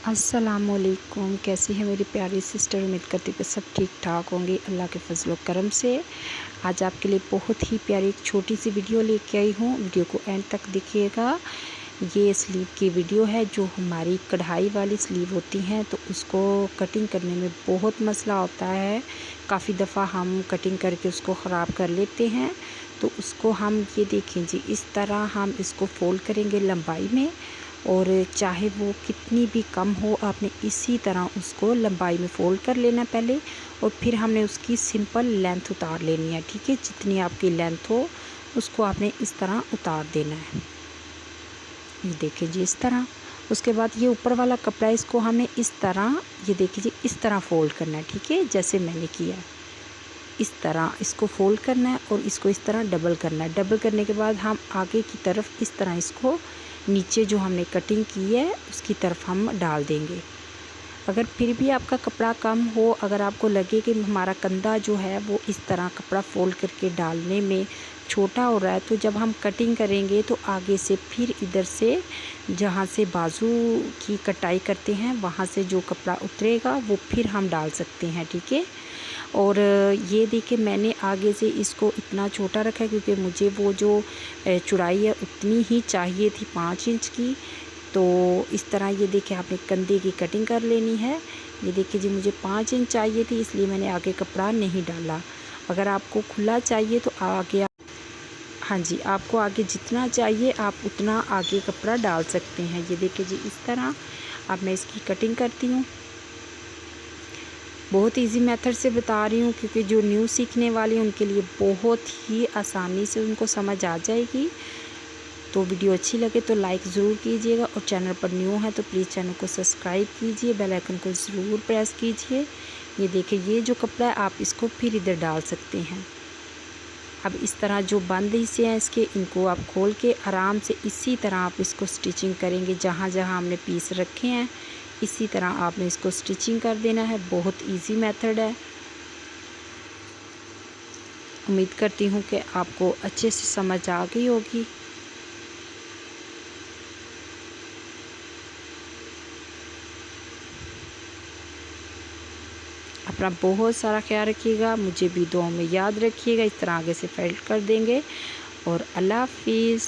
अस्सलाम वालेकुम। कैसी है मेरी प्यारी सिस्टर? उम्मीद करती हूँ कि सब ठीक ठाक होंगे अल्लाह के फजल व करम से। आज आपके लिए बहुत ही प्यारी एक छोटी सी वीडियो लेके आई हूँ। वीडियो को एंड तक देखिएगा। ये स्लीव की वीडियो है। जो हमारी कढ़ाई वाली स्लीव होती हैं तो उसको कटिंग करने में बहुत मसला होता है। काफ़ी दफ़ा हम कटिंग करके उसको ख़राब कर लेते हैं। तो उसको हम ये देखें जी, इस तरह हम इसको फोल्ड करेंगे लंबाई में, और चाहे वो कितनी भी कम हो आपने इसी तरह उसको लंबाई में फ़ोल्ड कर लेना पहले, और फिर हमने उसकी सिंपल लेंथ उतार लेनी है। ठीक है, जितनी आपकी लेंथ हो उसको आपने इस तरह उतार देना है। ये देखिए जी, इस तरह। उसके बाद ये ऊपर वाला कपड़ा इसको हमें इस तरह, ये देखिए जी, इस तरह फ़ोल्ड करना है। ठीक है, जैसे मैंने किया इस तरह इसको फ़ोल्ड करना है और इसको इस तरह डबल करना है। डबल करने के बाद हम आगे की तरफ इस तरह इसको नीचे जो हमने कटिंग की है उसकी तरफ हम डाल देंगे। अगर फिर भी आपका कपड़ा कम हो, अगर आपको लगे कि हमारा कंधा जो है वो इस तरह कपड़ा फोल्ड करके डालने में छोटा हो रहा है, तो जब हम कटिंग करेंगे तो आगे से फिर इधर से जहाँ से बाजू की कटाई करते हैं वहाँ से जो कपड़ा उतरेगा वो फिर हम डाल सकते हैं। ठीक है, और ये देखिए मैंने आगे से इसको इतना छोटा रखा है क्योंकि मुझे वो जो चौड़ाई है उतनी ही चाहिए थी, 5 इंच की। तो इस तरह ये देखिए आपने कंधे की कटिंग कर लेनी है। ये देखिए जी, मुझे 5 इंच चाहिए थी, इसलिए मैंने आगे कपड़ा नहीं डाला। अगर आपको खुला चाहिए तो आगे हाँ जी, आपको आगे जितना चाहिए आप उतना आगे कपड़ा डाल सकते हैं। ये देखिए जी, इस तरह अब मैं इसकी कटिंग करती हूँ। बहुत इजी मेथड से बता रही हूँ क्योंकि जो न्यू सीखने वाले हैं उनके लिए बहुत ही आसानी से उनको समझ आ जाएगी। तो वीडियो अच्छी लगे तो लाइक ज़रूर कीजिएगा, और चैनल पर न्यू है तो प्लीज़ चैनल को सब्सक्राइब कीजिए, बेल आइकन को ज़रूर प्रेस कीजिए। ये देखिए, ये जो कपड़ा है आप इसको फिर इधर डाल सकते हैं। अब इस तरह जो बंद हिस्से हैं इसके, इनको आप खोल के आराम से इसी तरह आप इसको स्टिचिंग करेंगे। जहाँ जहाँ हमने पीस रखे हैं इसी तरह आपने इसको स्टिचिंग कर देना है। बहुत इजी मेथड है। उम्मीद करती हूँ कि आपको अच्छे से समझ आ गई होगी। अपना बहुत सारा ख्याल रखिएगा, मुझे भी दुआ में याद रखिएगा। इस तरह आगे से फेल्ट कर देंगे, और अल्लाह हाफिज़।